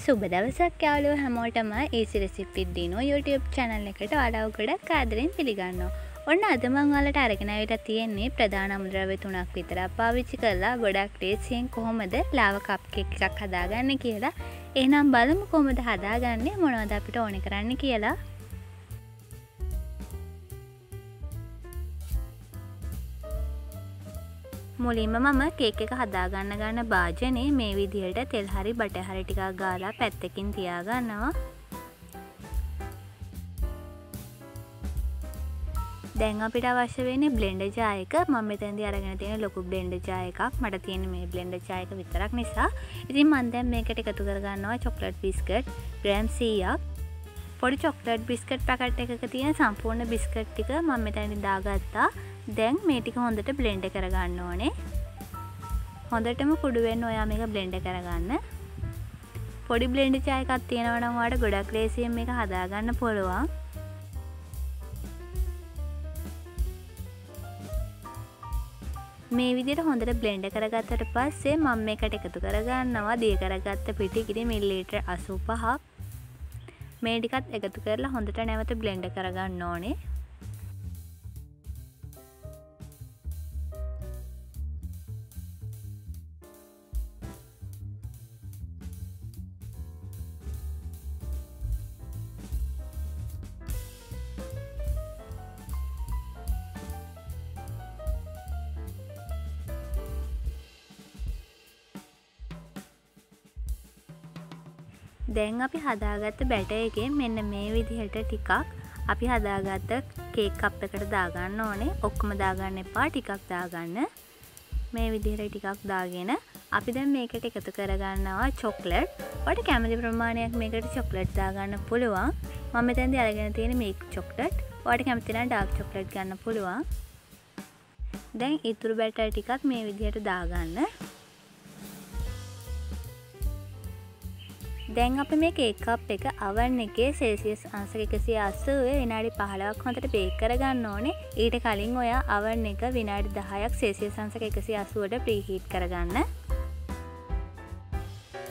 සුබ දවසක් යාළුවෝ හැමෝටම easy recipe දිනෝ YouTube channel එකට ඔයාලව ගොඩක් ආදරෙන් පිළිගන්නවා. ඔන්න අද මම ඔයාලට අරගෙන ආවිලා තියෙන්නේ ප්‍රධාන අමුද්‍රව්‍ය තුනක් විතරක් පාවිච්චි කරලා ගොඩක් ටේස්ටියෙන් කොහොමද ලාවා කප් කේක් එකක් හදාගන්නේ කියලා. එහෙනම් බලමු කොහොමද හදාගන්නේ මොනවද අපිට ඕනේ කරන්නේ කියලා. මුලින්ම මම කේක් එක හදාගන්න ගන්න භාජනේ මේ විදිහට තෙල් හරි බටර් හරි ටිකක් ගාලා පැත්තකින් තියා ගන්නවා. දැන් අපිට අවශ්‍ය වෙන්නේ බ්ලෙන්ඩර් ජාර් එක. මම මෙතනදී අරගෙන තියෙන ලොකු බ්ලෙන්ඩර් ජාර් එකක්. මට තියෙන්නේ මේ බ්ලෙන්ඩර් ජාර් එක විතරක් නිසා. ඉතින් මම දැන් මේකට එකතු කර ගන්නවා චොක්ලට් බිස්කට් ග්‍රෑම් 100ක්. පොඩි චොක්ලට් බිස්කට් පැකට් එකක තියෙන සම්පූර්ණ බිස්කට් ටික මම මෙතනදී දාගත්තා. දැන් මේ ටික හොඳට බ්ලෙන්ඩ් කරගන්න ඕනේ. හොඳටම කුඩු වෙන්න ඔයා මේක බ්ලෙන්ඩ් කරගන්න. පොඩි බ්ලෙන්ඩ් ජාර් එකක් තියෙනවා නම් ඔයාලට ගොඩක් ලේසියෙන් මේක හදාගන්න පුළුවන්. මේ විදිහට හොඳට බ්ලෙන්ඩ් කරගත්තට පස්සේ මම මේකට එකතු කරගන්නවා දිය කරගත්ත පිටි කිරි මිලිලීටර් 85ක්. මේ ටිකත් එකතු කරලා හොඳට නැවත බ්ලෙන්ඩ් කරගන්න ඕනේ. දැන් අපි හදාගත්ත බැටර් එකෙන් මෙන්න මේ විදිහට ටිකක් අපි හදාගත්ත කේක් කප් එකට දාගන්න ඕනේ. ඔක්කොම දාගන්න එපා, ටිකක් දාගන්න. මේ විදිහට ටිකක් දාගෙන අපි දැන් මේකට එකතු කරගන්නවා චොක්ලට්. ඔයාලට කැමති ප්‍රමාණයක් මේකට චොක්ලට් දාගන්න පුළුවන්. මම මෙතනදී අරගෙන තියෙන මිල්ක් චොක්ලට්. ඔයාලට කැමති නම් ඩාර්ක් චොක්ලට් ගන්න පුළුවන්. දැන් ඊතුරු බැටර් ටිකත් මේ විදිහට දාගන්න. දැන් අපි මේ කේක් කප් එක oven එකේ සෙල්සියස් අංශ 180 විනාඩි 15ක් හොඳට බේක් කරගන්න ඕනේ. ඊට කලින් ඔයා oven එක විනාඩි 10ක් සෙල්සියස් අංශ 180ට ප්‍රීහීට් කරගන්න.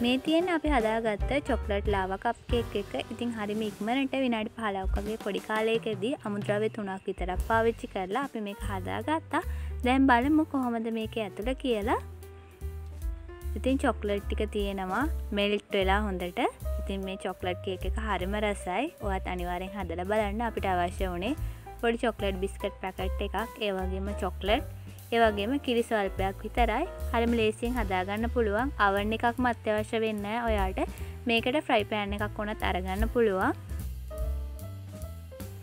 මේ තියෙන්නේ අපි හදාගත්ත චොක්ලට් ලාවා කප් කේක් එක. ඉතින් හරිම ඉක්මනට විනාඩි 15ක් වගේ පොඩි කාලයකදී අමුද්‍රව්‍ය 3ක් විතරක් පාවිච්චි කරලා අපි මේක හදාගත්තා. දැන් බලමු කොහොමද මේක ඇතුළ කියලා. ඉතින් චොක්ලට් ටික තියෙනවා මෙල්ට් වෙලා හොඳට. ඉතින් මේ චොක්ලට් කේක් එක හරිම රසයි. ඔයත් අනිවාර්යෙන් හදලා බලන්න. අපිට අවශ්‍ය වුණේ පොඩි චොක්ලට් බිස්කට් පැකට් එකක්, ඒ වගේම චොක්ලට්, ඒ වගේම කිරි ස්වල්පයක් විතරයි. හරිම ලේසියෙන් හදාගන්න පුළුවන්. oven එකක්ම අත්‍යවශ්‍ය වෙන්නේ නැහැ ඔයාලට. මේකට ෆ්‍රයි පෑන් එකක් වුණත් අරගන්න පුළුවන්.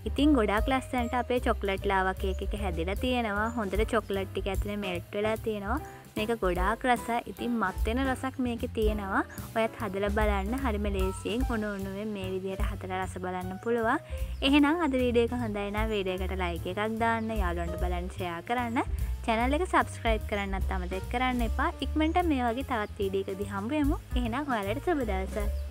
ඉතින් ගොඩාක් ලස්සනට අපේ චොක්ලට් ලාවා කේක් එක හැදිලා තියෙනවා. හොඳට චොක්ලට් ටික ඇතුලේ මෙල්ට් වෙලා තියෙනවා. මේක ගොඩාක් රසයි. ඉතින් මත් වෙන රසක් මේකේ තියෙනවා. ඔයත් හදලා බලන්න. හරිම ලේසියෙන් උණු උණුවෙන් මේ විදිහට හදලා රස බලන්න පුළුවන්. එහෙනම් අද වීඩියෝ එක හොඳයි නම් වීඩියෝ එකට ලයික් එකක් දාන්න, යාළුවන්ට බලන්න ෂෙයා කරන්න, channel එක subscribe කරන්නත් අමතක කරන්න එපා. ඉක්මනට මේ වගේ තවත් වීඩියෝ එකදී හම්බ වෙමු. එහෙනම් ඔයාලට සුබ දවසක්.